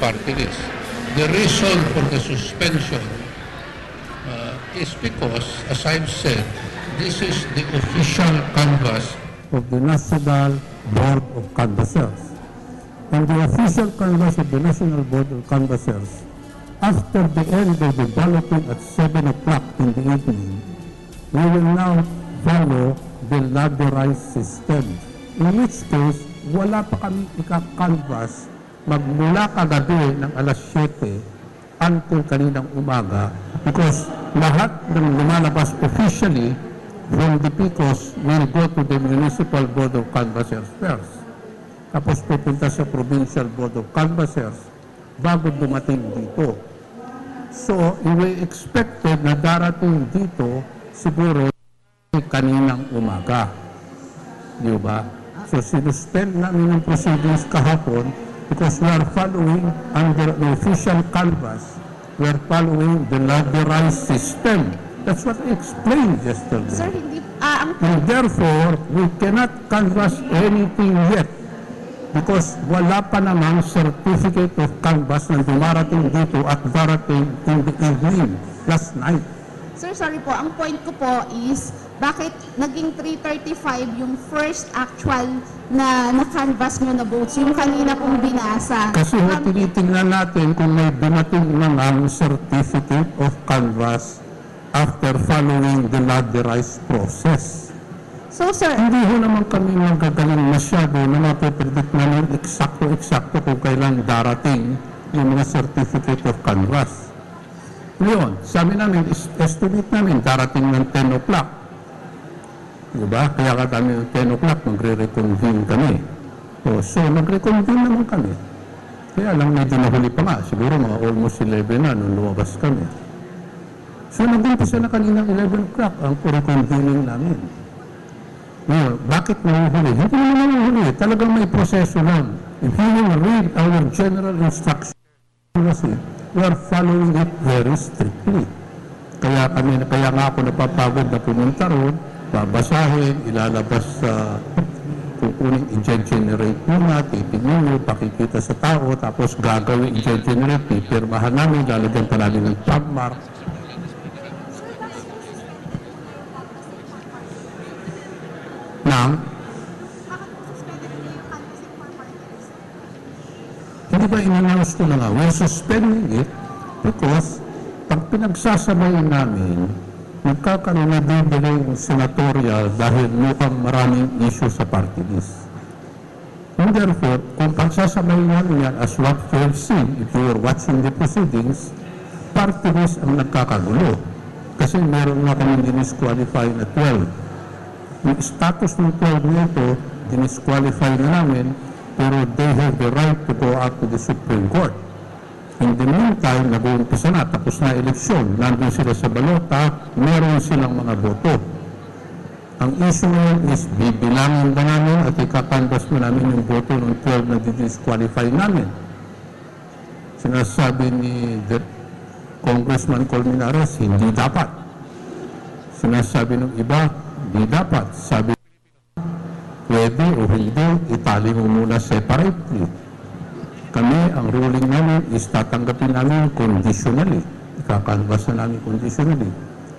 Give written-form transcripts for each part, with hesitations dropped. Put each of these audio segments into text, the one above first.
party list. The reason for the suspension is because, as I've said, this is the official canvas of the National Board of Canvassers. And the official canvas of the National Board of Canvassers, after the end of the balloting at 7 o'clock in the evening, we will now follow the ladderized system. In which case, wala pa kami ika-canvas magmula kagabi ng alas 7 until kaninang umaga, because lahat ng lumalabas officially from the PICOs will go to the Municipal Board of Canvassers first. Tapos pupunta sa Provincial Board of Canvassers bago dumating dito. So, we expected na darating dito siguro kaninang umaga. Di ba? So, sinuspend namin ang proceedings kahapon because we are following under the official canvas, we are following the ladderized system. That's what I explained yesterday. Sir, hindi, and therefore, we cannot canvass anything yet because wala pa namang certificate of canvass na dumarating dito at darating in the evening, last night. Sir, sorry po. Ang point ko po is, bakit naging 335 yung first actual na canvas mo na votes, yung kanina pong binasa? Kasi tinitingnan natin kung may dumating namang certificate of canvass after following the ladderized process. So, sir, hindi ho naman kami magagaling masyado na mapipredict namin eksakto kung kailan darating yung mga certificate of canvass. Ngayon, sabi namin, estimate namin, darating ng 10 o'clock. Diba? Kaya kami ng 10 o'clock, magre-reconvene kami. So, nag-reconvene naman kami. Kaya lang, medyo nahuli pa nga. Siguro mga almost 11 na nung lumabas kami. So, nag-umpisa na kaninang 11 o'clock ang reconvening namin. Ngayon, bakit nahuhuli? Hindi naman nahuhuli. Talagang may proseso lang. If you will read our general instruction, we are following it very strictly. Kaya nga ako napapagod na pumunta roon, babasahin, ilalabas sa kukunin, i-generate muna, titignan nyo, pakikita sa tao, tapos gagawin, i-generate, pipirmahan namin, lalagyan pa namin ng tab mark. Hindi ba in-announce ko na nga, we're suspending it because pag pinagsasabayin namin, nagkakaroon na din senatorial dahil mukhang maraming issue sa party list. And therefore, kung pagsasabayin namin yan, as what you have seen, if you were watching the proceedings, party list ang nagkakagulo. Kasi meron nga kami dinisqualify na 12. Yung status ng 12 nito, dinisqualify na namin, pero they have the right to go up to the Supreme Court. In the meantime, nag-uumpisa na, tapos na eleksyon, nandun sila sa balota, meron silang mga boto. Ang issue ngayon is, bibilangin ba namin at ikakanvas mo namin yung boto ng 12 na disqualify namin. Sinasabi ni Congressman Colmenares, hindi dapat. Sinasabi ng iba, hindi dapat. Sabi, pwede o hindi, itali mo muna separately. Kami, ang ruling namin is tatanggapin namin conditionally. Ikakanvas na namin conditionally.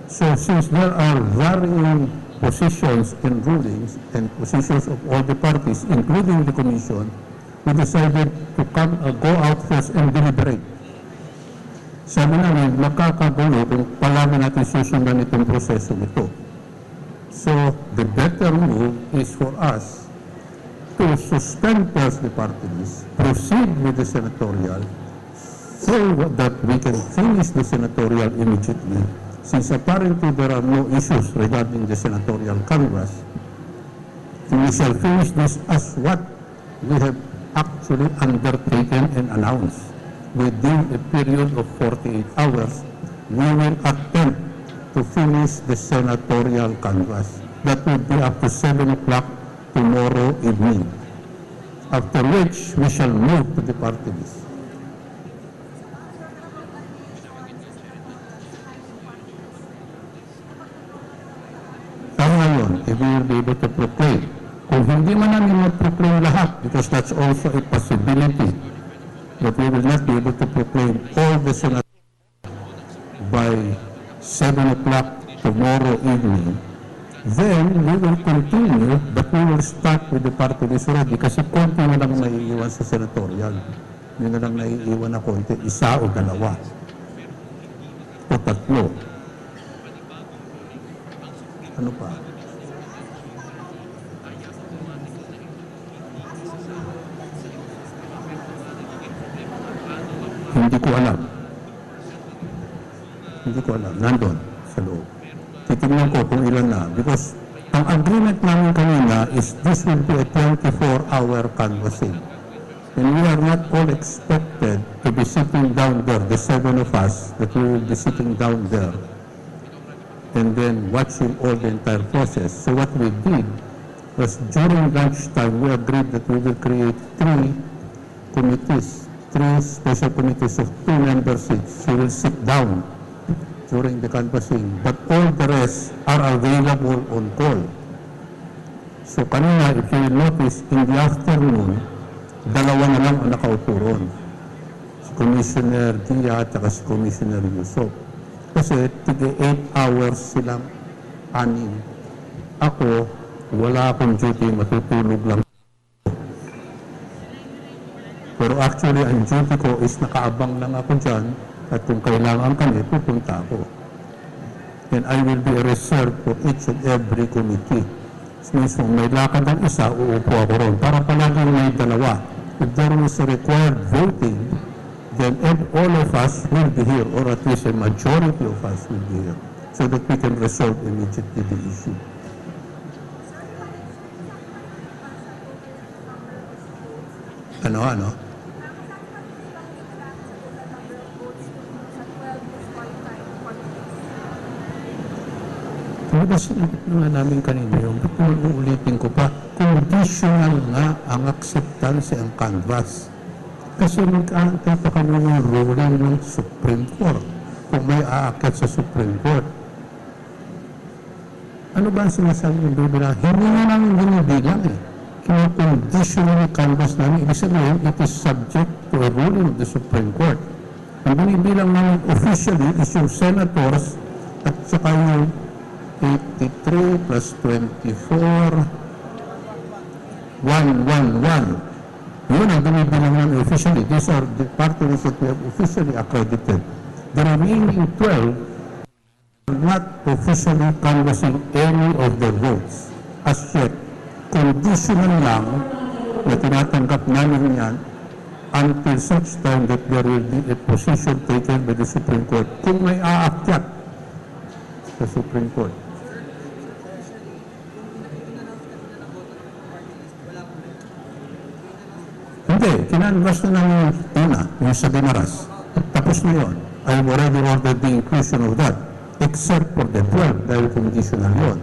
So, since there are varying positions and rulings and positions of all the parties, including the Commission, we decided to go out first and deliberate. Sabi namin, makakagulo kung palagi natin susundan itong proseso nito. So, the better move is for us to suspend first the party list, proceed with the senatorial, so that we can finish the senatorial immediately. Since apparently there are no issues regarding the senatorial canvas, we shall finish this as what we have actually undertaken and announced. Within a period of 48 hours, we will attempt to finish the senatorial canvas. That will be up to 7 o'clock tomorrow evening. After which, we shall move to the party list. Ngayon, if we will be able to proclaim. Kung hindi man namin mag-proclaim lahat, because that's also a possibility, that we will not be able to proclaim all the senators by 7 o'clock tomorrow evening, then we will continue, but we will start with the party list already kasi konti na lang naiiwan sa senatorial. Yun na lang naiiwan na konti, isa o dalawa o tatlo. Ano pa? Hindi ko alam. Hindi ko alam. Nandun sa loob. Titignan ko kung ilan na. Because ang agreement namin kanina is this will be a 24-hour canvassing. And we are not all expected to be sitting down there, the 7 of us, that we will be sitting down there and then watching all the entire process. So what we did was during lunchtime, we agreed that we will create 3 committees, 3 special committees of 2 member seats. So we'll sit down during the canvassing, but all the rest are available on call. So kanina, if you will notice, in the afternoon, dalawa na lang ang nakaupo ron. Si Commissioner Dia at si Commissioner Yusuf. Kasi tige 8 hours silang 6. Ako, wala akong duty, matutulog lang. Pero actually, ang duty ko is nakaabang lang ako dyan at kung kailangan kami, pupunta ako. And I will be reserved for each and every committee. So, may lakad ang isa, uupo ako ron. Para palaging may dalawa. If there is a required voting, then all of us will be here, or at least a majority of us will be here, so that we can resolve immediately the issue. Ano? Pero sinabi na namin kanina yung uulitin ko pa, conditional nga ang acceptance ang canvas. Kasi mag-aantay pa kami ng ruling ng Supreme Court kung may aakyat sa Supreme Court. Ano ba ang sinasabi ng bibilang? Hindi na namin binibilang eh. Kina-conditional canvas namin. Ibig sabihin, it is subject to a ruling of the Supreme Court. Ang binibilang namin officially is yung senators at saka yung 83 plus 24, 111. Yun ang binibilang namin officially. These are the parties that we have officially accredited. The remaining 12 are not officially canvassing any of their votes. As yet, conditional lang na tinatanggap namin yan until such time that there will be a position taken by the Supreme Court kung may aakyat sa Supreme Court. Hindi, kinanvas na namin una, yung sa Binaras. Tapos na yun. I have already ordered the inclusion of that, except for the 12, dahil conditional yun.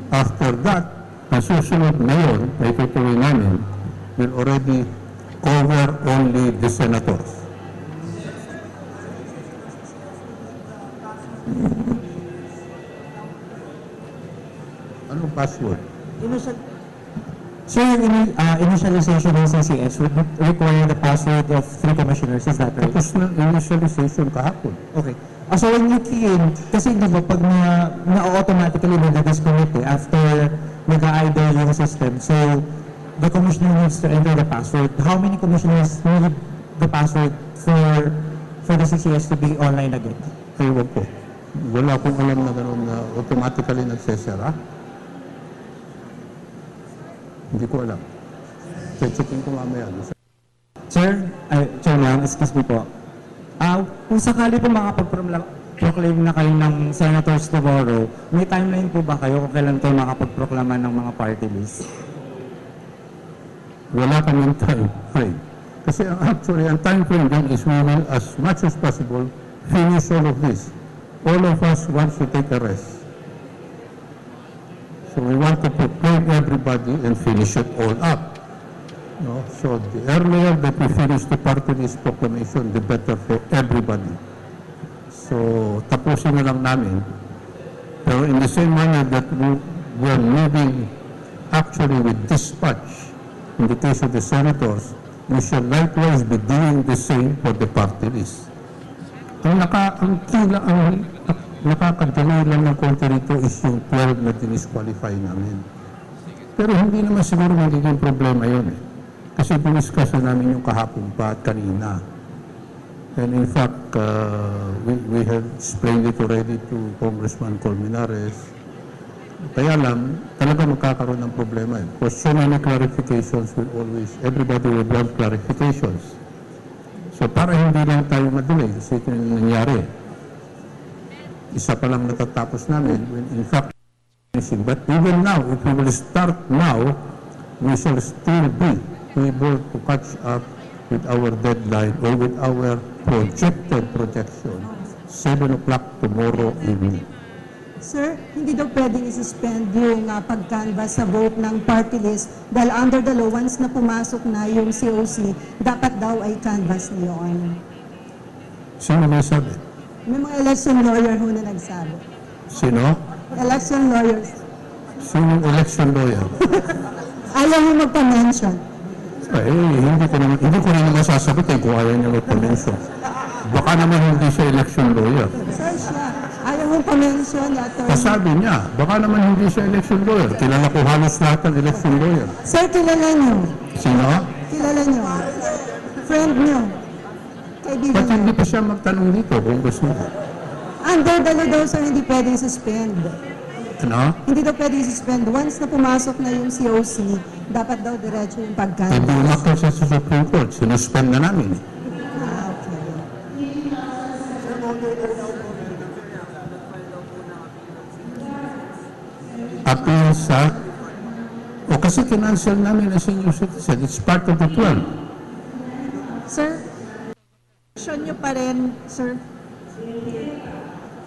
After that, ang susunod na yun, na itutuloy namin, will already cover only the senators. Anong password? So yung initialization ng CCS would require the password of 3 commissioners, is that right? Tapos na initialization kahapon. Okay. So when you key in, kasi di ba pag na-automatically nag-disconnect after nag-idle yung system, so the commissioner needs to enter the password. How many commissioners need the password for the CCS to be online again? Ewan ko. Wala akong alam na gano'n na automatically nagsesara. Hindi ko alam. Checkin ko mamaya. Sir, Chair lang, excuse me po. Kung sakali po makapag-proclaim na kayo ng senators tomorrow, may timeline po ba kayo kung kailan tayo makapag-proklama ng mga party list? Wala kaming time frame. Kasi actually, ang time frame din is we will, as much as possible, finish all of this. All of us want to take a rest. So we want to proclaim everybody and finish it all up. No? So the earlier that we finish the party list proclamation, the better for everybody. So tapusin na lang namin. Pero in the same manner that we're moving actually with dispatch, in the case of the senators, we shall likewise be doing the same for the party list. Ang nakaka-delay lang ng konti rito is yung 12 na dinisqualify namin. Pero hindi naman siguro magiging problema yun eh. Kasi diniscuss na namin yung kahapon pa at kanina. And in fact, we have explained it already to Congressman Colmenares. Kaya lang, talaga magkakaroon ng problema. For so many clarifications will always, everybody will want clarifications. So para hindi lang tayo madelay, kasi ito yung nangyari. Isa pa lang natatapos namin, when in fact, but even now, if we will start now, we shall still be able to catch up with our deadline or with our projection, 7 o'clock tomorrow evening. Sir, hindi daw pwedeng isuspend yung pag-canvas sa vote ng party list dahil under the law, once na pumasok na yung COC, dapat daw ay canvas na yun. Sino may sabi? May mga election lawyer ho na nagsabi. Sino? Election lawyers. Sino election lawyer? Ayaw mo magpa-mention. Eh, hindi ko rin naman sasagutin kung ayaw niya magpa-mention. Baka naman hindi siya election lawyer. Sir, siya. Ayaw mo pa-mention. Kasabi niya, baka naman hindi siya election lawyer. Kilala ko halos lahat ng election lawyer. Sir, kilala niyo. Sino? Kilala niyo. Friend niyo. Kaibigan Ba't niyo. hindi pa siya magtanong dito kung gusto niya? Under the law daw, sir, hindi pwedeng suspend. Ano? Hindi daw pwedeng suspend. Once na pumasok na yung COC, dapat daw diretso yung pag-canvas. Hindi umakal siya sa Supreme Court. Sinuspend na namin. Okay. Appeal sa... O kasi kinancel namin as senior citizen. It's part of the 12. Sir, projection nyo pa rin, sir.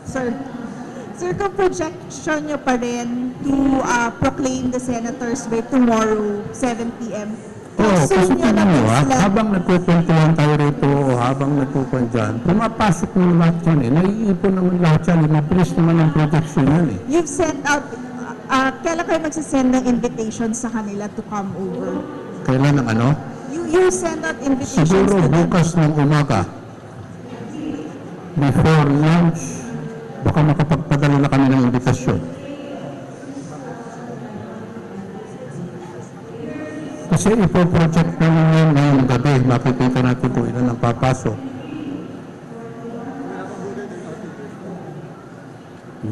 Sir, kung projection nyo pa rin to proclaim the senators by tomorrow, 7 p.m. Oo, Sir, kasi nyo na tingnan po mo, sila. habang nagkukwentuhan tayo rito o habang nagkukwen dyan, pumapasok mo lahat yan eh. Naiipon naman lahat yan eh. Mabilis naman ang projection yan eh. You've sent out, kailan kayo magsasend ng invitation sa kanila to come over? Kailan ang ano? You send out invitations Siguro to them. bukas ng umaga. Before lunch, baka makapagpadala na kami ng invitasyon. Kasi ipo-project namin yan ngayong gabi. Makikita natin kung ilan ang papasok.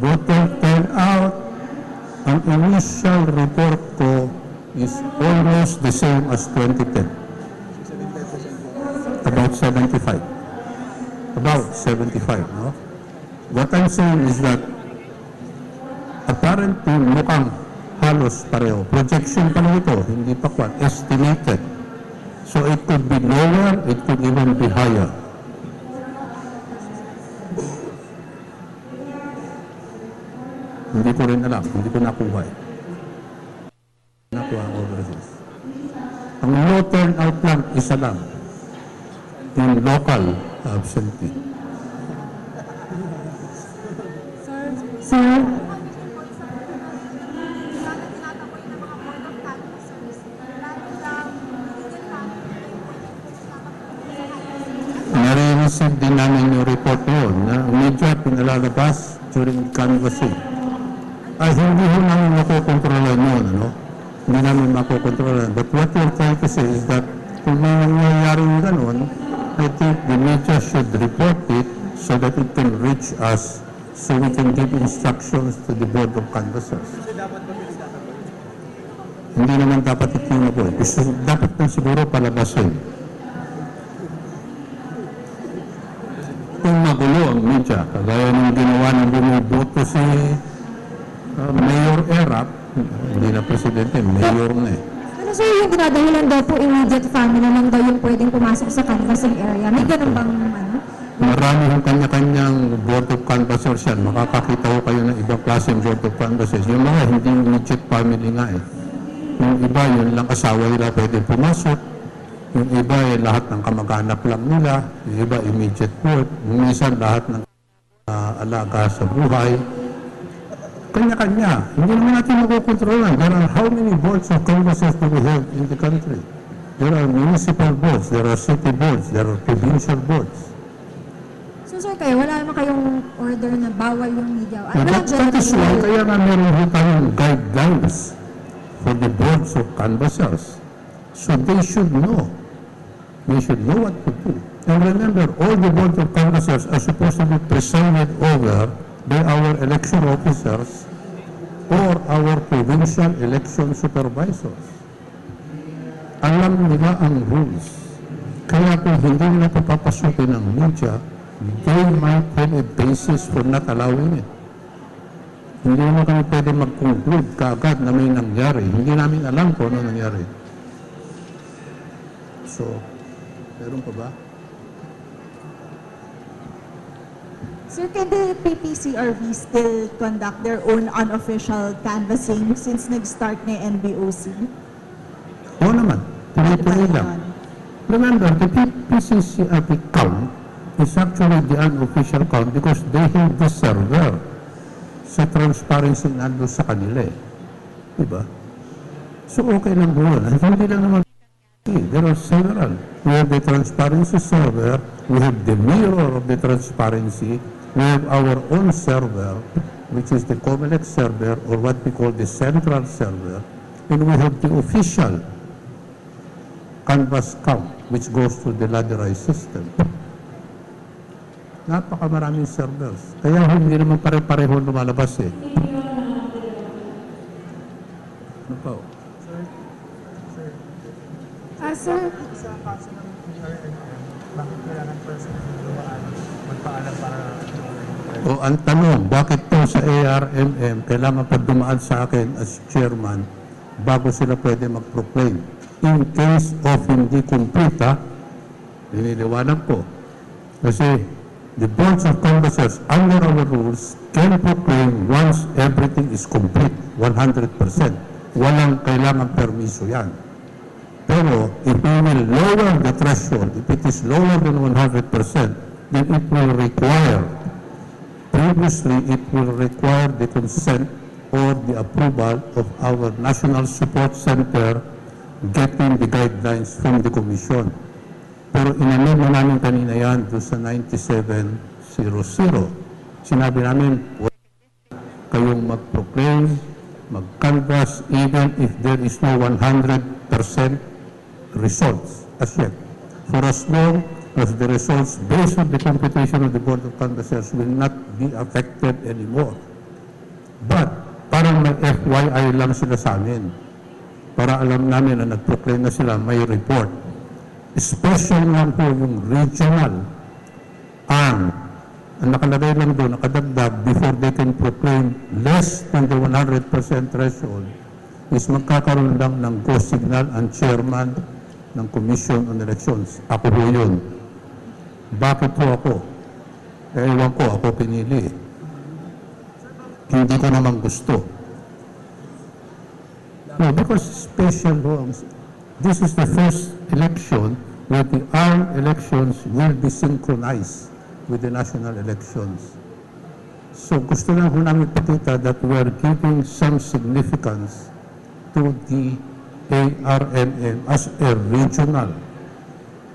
Voter turnout, ang initial report ko is almost the same as 2010. About 75. About 75, no? What I'm saying is that apparently mukhang halos pareho. Projection pa lang ito, hindi pa kwan, estimated. So it could be lower, it could even be higher. Hindi ko rin alam, hindi ko nakuha eh. Nakuha ang overseas. Ang low turnout lang, isa lang. Yung local absentee. Sir, Nare-receive din namin yung report noon na medyo pinalalabas during canvassing. Ay, hindi ho namin makokontrolan yun, ano? Hindi namin makokontrolan. But what we're trying to say is that kung may nangyayaring gano'n, I think the media should report it so that it can reach us so we can give instructions to the board of canvassers. Hindi naman dapat itinabo. Dapat na siguro palabasin. Kung magulo ang media, kagaya ng ginawa ng bumiboto si Mayor Erap, hindi na presidente, mayor na eh. Ano sir, yung dinadahilan daw po immediate family lang daw yung pwedeng pumasok sa canvassing area. May ganun bang ano? Marami yung kanya-kanyang board of canvassers yan. Makakakita ko kayo ng ibang klaseng board of canvassers. Yung mga hindi immediate family nga eh. Yung iba, yun lang asawa nila pwede pumasok. Yung iba, lahat ng kamag-anak lang nila. Yung iba, immediate board. Yung minsan, lahat ng alaga sa buhay. Kanya-kanya. Hindi naman natin makukontrolan. There are how many boards of canvassers do we have in the country? There are municipal boards, there are city boards, there are provincial boards. So sir, kayo, wala naman kayong order na bawal yung media? Ano That is why, kaya nga meron ho tayong guidelines for the boards of canvassers. So they should know. They should know what to do. And remember, all the boards of canvassers are supposed to be presided over by our election officers or our provincial election supervisors. Alam nila ang rules. Kaya kung hindi nila papapasukin ng media, they might have a basis for not allowing it. Hindi naman kami pwede mag-conclude kaagad na may nangyari. Hindi namin alam kung ano nangyari. So, meron pa ba? Sir, can the PPCRV still conduct their own unofficial canvassing since nag-start na yung NBOC? Oo naman. Tuloy-tuloy lang. Remember, the PPCRV count is actually the unofficial count because they have the server sa transparency nando sa kanila eh. Diba? So, okay lang po yun. Hindi lang naman. There are several. We have the transparency server, we have the mirror of the transparency, we have our own server, which is the COMELEC server, or what we call the central server, and we have the official canvas count, which goes to the ladderized system. Napakamaraming servers. Kaya hindi naman pare-pareho lumalabas eh. Ano pa? Sir, Sa kaso ng PRNM, bakit kailangan person magpaalam para O ang tanong, bakit to sa ARMM kailangan pa dumaan sa akin as chairman bago sila pwede mag-proclaim? In case of hindi complete, nililiwanag ko. Kasi the boards of canvassers under our rules can proclaim once everything is complete, 100%. Walang kailangan permiso yan. Pero if we will lower the threshold, if it is lower than 100%, then it will require, previously it will require the consent or the approval of our National Support Center getting the guidelines from the Commission. Pero inamend na namin kanina yan doon sa 9700. Sinabi namin, kayong mag-proclaim, mag-canvass, even if there is no 100% results as yet. For as long as the results based on the computation of the Board of Canvassers will not be affected anymore. But, parang may FYI lang sila sa amin. Para alam namin na nag-proclaim na sila, may report. Special lang po yung regional. Ang nakalagay lang doon, nakadagdag, before they can proclaim less than the 100% threshold, is magkakaroon lang ng go signal ang chairman ng Commission on Elections. Ako po yun. Bakit po ako? Ewan ko, ako pinili. Hindi ko naman gusto. No, because special laws. This is the first election where the armed elections will be synchronized with the national elections. So gusto lang po namin pakita that we are giving some significance to the ARMM as a regional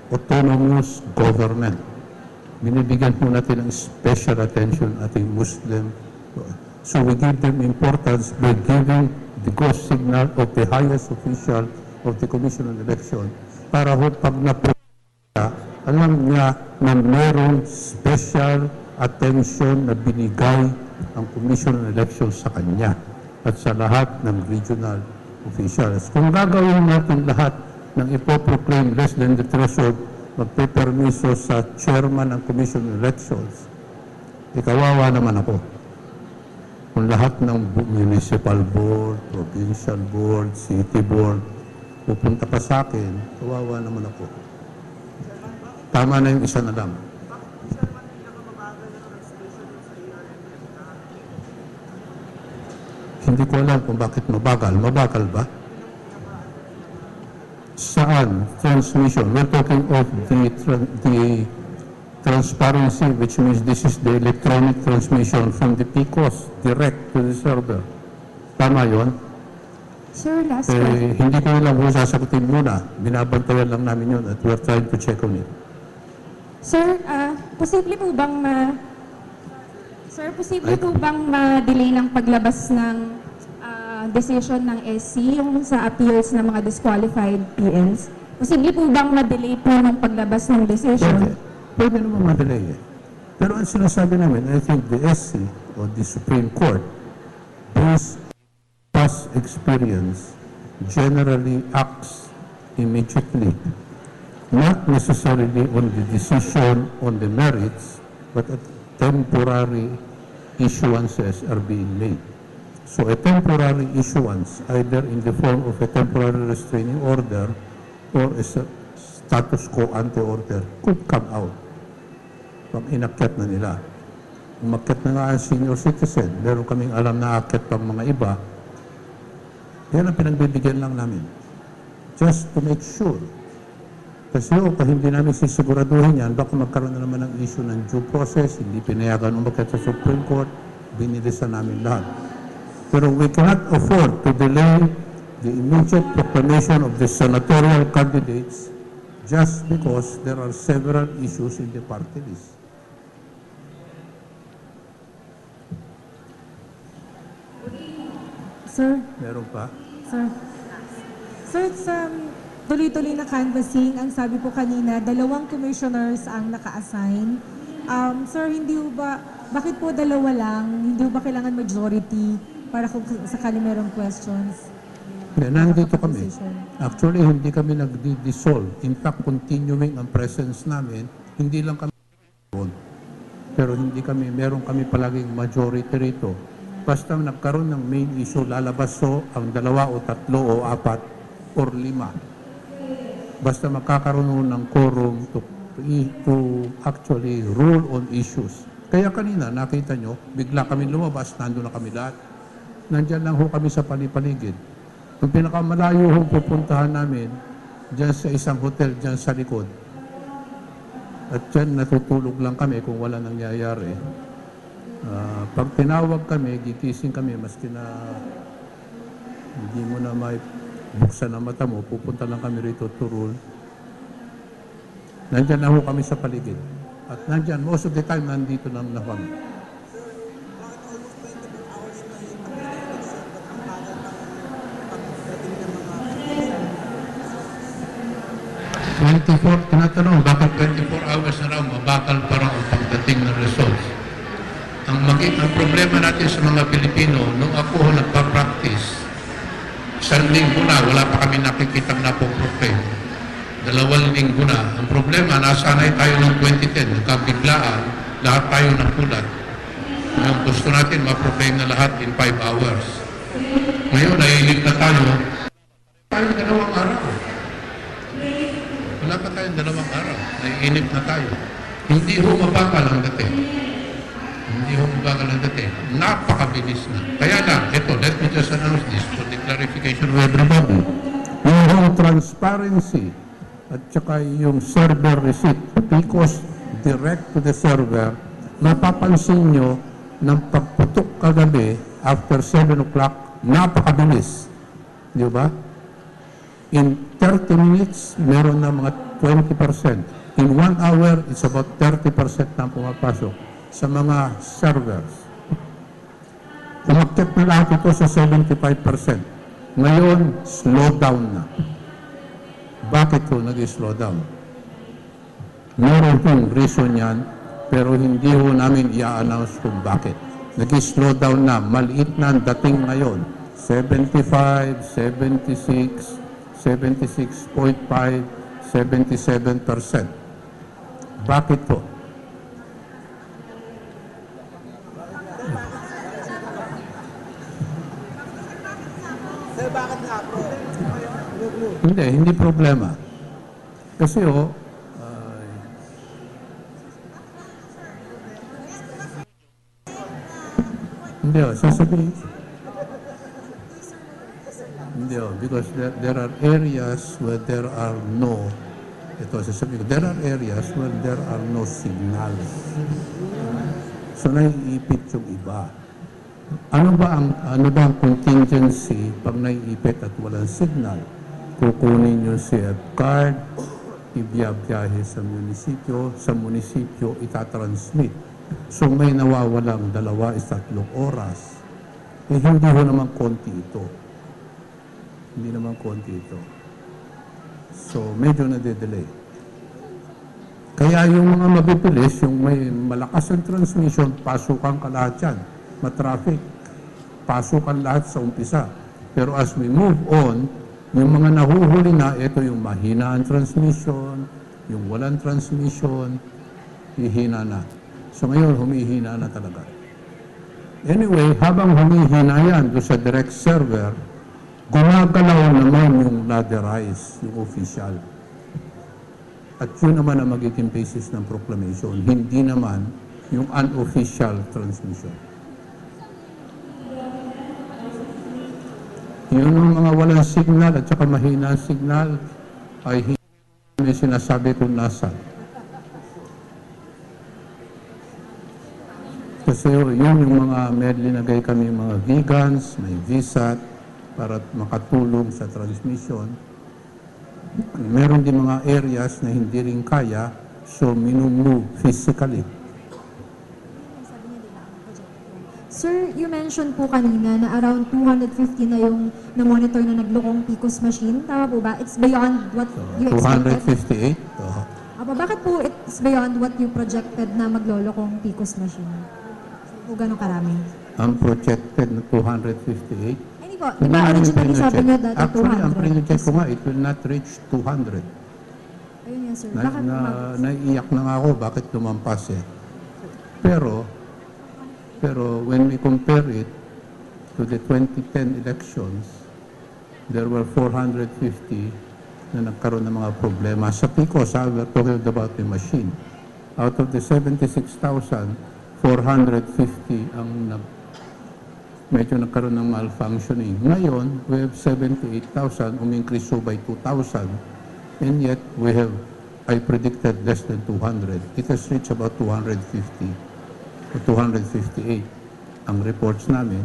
autonomous government. Binibigyan po natin ng special attention ating Muslim. So we give them importance by giving the go signal of the highest official of the Commission on Election para ho pag napunta, alam niya na mayroong special attention na binigay ang Commission on Election sa kanya at sa lahat ng regional officials. Kung gagawin natin lahat ng ipoproclaim less than the threshold, magpe-permiso sa chairman ng Commission on Elections, ikawawa naman ako. Kung lahat ng municipal board, provincial board, city board, pupunta pa sa akin, kawawa naman ako. Tama na yung isa na lang. Hindi ko alam kung bakit mabagal. Mabagal ba? Saan? Transmission. We're talking of the transparency, which means this is the electronic transmission from the PCOS direct to the server. Tama yun? Sir, last question. Hindi ko lang po sasagutin muna. Binabantayan lang namin yun at we're trying to check on it. Sir, posible po bang ma-delay ng paglabas ng decision ng SC yung sa appeals ng mga disqualified PLs? Posible po bang ma-delay po ng paglabas ng decision? Pwede naman madelay eh. Pero ang sinasabi namin, I think the SC or the Supreme Court, based past experience, generally acts immediately. Not necessarily on the decision on the merits, but at temporary issuances are being made. So a temporary issuance, either in the form of a temporary restraining order or a status quo ante order, could come out pag inakyat na nila. Umakyat na nga ang senior citizen, meron kaming alam na akyat pang mga iba, yan ang pinagbibigyan lang namin. Just to make sure. Kasi kung hindi namin sisiguraduhin yan, baka magkaroon na naman ng issue ng due process, hindi pinayagan umakyat sa Supreme Court, binilisan namin lahat. Pero we cannot afford to delay the immediate proclamation of the senatorial candidates just because there are several issues in the party list. Sir, Meron pa? Sir, sa tuloy-tuloy na canvassing, ang sabi po kanina, 2 commissioners ang naka-assign. Sir, bakit po 2 lang? Hindi ba kailangan majority para kung sakali merong questions? Nandito kami. Actually, hindi kami nag-dissolve. In fact, continuing ang presence namin, hindi lang kami pero hindi kami, meron kami palaging majority rito. Basta nagkaroon ng main issue, lalabas ang 2 o 3 o 4 or 5. Basta magkakaroon ng quorum to actually rule on issues. Kaya kanina, nakita nyo, bigla kami lumabas, nandun na kami lahat. Nandyan lang kami sa palipaligid. Yung pinakamalayo pupuntahan namin, dyan sa isang hotel, dyan sa likod. At dyan natutulog lang kami kung wala nangyayari. Pag tinawag kami, gigising kami, maski na hindi mo na may buksan ang mata mo, pupunta lang kami rito to rule. Nandyan na kami sa paligid. At nandyan, most of the time, nandito lang na kami. Tinatanong, bakit 24 hours na raw, mabakal pa raw ang pagdating ng results. Ang problema natin sa mga Pilipino, nung ako nagpa-practice, 1 linggo na, wala pa kami nakikitang napoproclaim. 2 linggo na. Ang problema, nasanay tayo ng 2010, nagkabiglaan, lahat tayo nakulat. Ngayon, gusto natin ma-proclaim na lahat in 5 hours. Ngayon, naiinip na tayo 2 araw. Wala pa tayong 2 araw. Naiinip na tayo. Hindi ho mabakal ang dating. Hindi ho mabagal ang dating. Napakabilis na. Kaya lang, ito, let me just announce this for the clarification of everybody. Yung transparency at saka yung server receipt, because direct to the server, mapapansin nyo ng pagputok kagabi after 7 o'clock, napakabilis. Di ba? In 30 minutes, meron na mga 20%. In 1 hour, it's about 30% na pumapasok sa mga servers. Umakyat na lahat ito sa 75%. Ngayon, slow down na. Bakit ito nag-slow down? Meron pong reason yan, pero hindi ho namin i-announce kung bakit. Nag-slow down na. Maliit na ang dating ngayon. 75, 76, 76.5, 77%. Bakit po? Hindi problema. Kasi sasabihin. Hindi because there are areas where there are no, there are areas where there are no signals. So naiipit yung iba. Ano ba ang contingency pag naiipit at walang signal? Kukunin nyo si F-card, ibiyabiyahe sa munisipyo itatransmit. So may nawawalang 2-3 oras. Hindi ho naman konti ito. Hindi naman konti ito. So medyo nade-delay. Kaya yung mga mabibilis, yung may malakas ang transmission, pasukan ka lahat yan. Matraffic. Pasukan lahat sa umpisa. Pero as we move on, yung mga nahuhuli na, ito yung mahina ang transmission, yung walang transmission, hihina na. So ngayon, humihina na talaga. Anyway, habang humihina yan doon sa direct server, gumagalaw naman yung laderize, yung official. At yun naman ang magiging basis ng proclamation, hindi naman yung unofficial transmission. Yun ang mga walang signal at saka mahina ang signal ay hindi may sinasabi kung nasan. Kasi yun yung mga may linagay kami mga vegans, may VSAT para makatulong sa transmission. Meron din mga areas na hindi rin kaya, so minumove physically. Sir, you mentioned po kanina na around 250 na yung na-monitor na naglukong PCOS machine. Tama po ba? It's beyond what you expected? 258? Bakit po it's beyond what you projected na maglolokong PCOS machine? O gano'ng karami? Ang projected na 258? Hindi po. Di ba originally sabi niyo dati 200? Actually, ang pre-check ko nga, it will not reach 200. Ayun yan, sir. Bakit lumampas? Naiiyak na nga ako, bakit lumampas eh. Pero when we compare it to the 2010 elections, there were 450 na nagkaroon ng mga problema. Sa PCOS, we're talking about the machine. Out of the 76,000, 450 ang medyo nagkaroon ng malfunctioning. Ngayon, we have 78,000, increase so by 2,000, and yet I predicted less than 200. It has reached about 250 o 258 ang reports namin.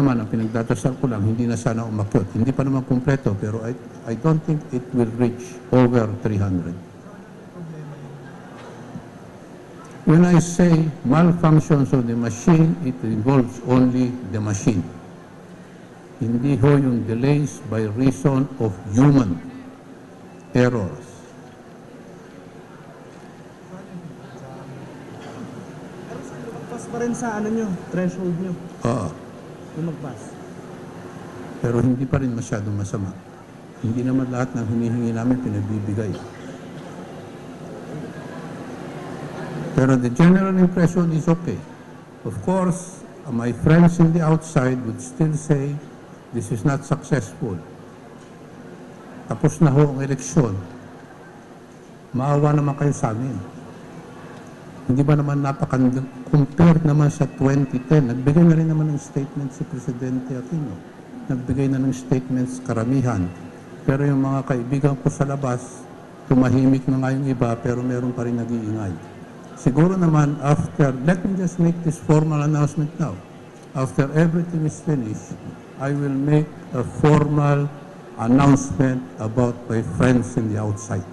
Naman, ang pinagdadasal ko lang, hindi na sana umakyot. Hindi pa naman kumpleto, pero I don't think it will reach over 300. When I say malfunctions of the machine, it involves only the machine. Hindi ho yung delays by reason of human errors. Magpas pa rin sa threshold nyo. Oo. Lumagpas. Pero hindi pa rin masyadong masama. Hindi naman lahat ng hinihingi namin pinagbibigay. Pero the general impression is okay. Of course, my friends in the outside would still say, this is not successful. Tapos na ho ang eleksyon. Maawa naman kayo sa amin. Hindi ba naman compare naman sa 2010, nagbigay na rin naman ng statement si Presidente Aquino. Nagbigay na ng statements karamihan. Pero yung mga kaibigan ko sa labas, tumahimik na nga yung iba, pero meron pa rin nag-iingay. Siguro naman, let me just make this formal announcement now. After everything is finished, I will make a formal announcement about my friends in the outside.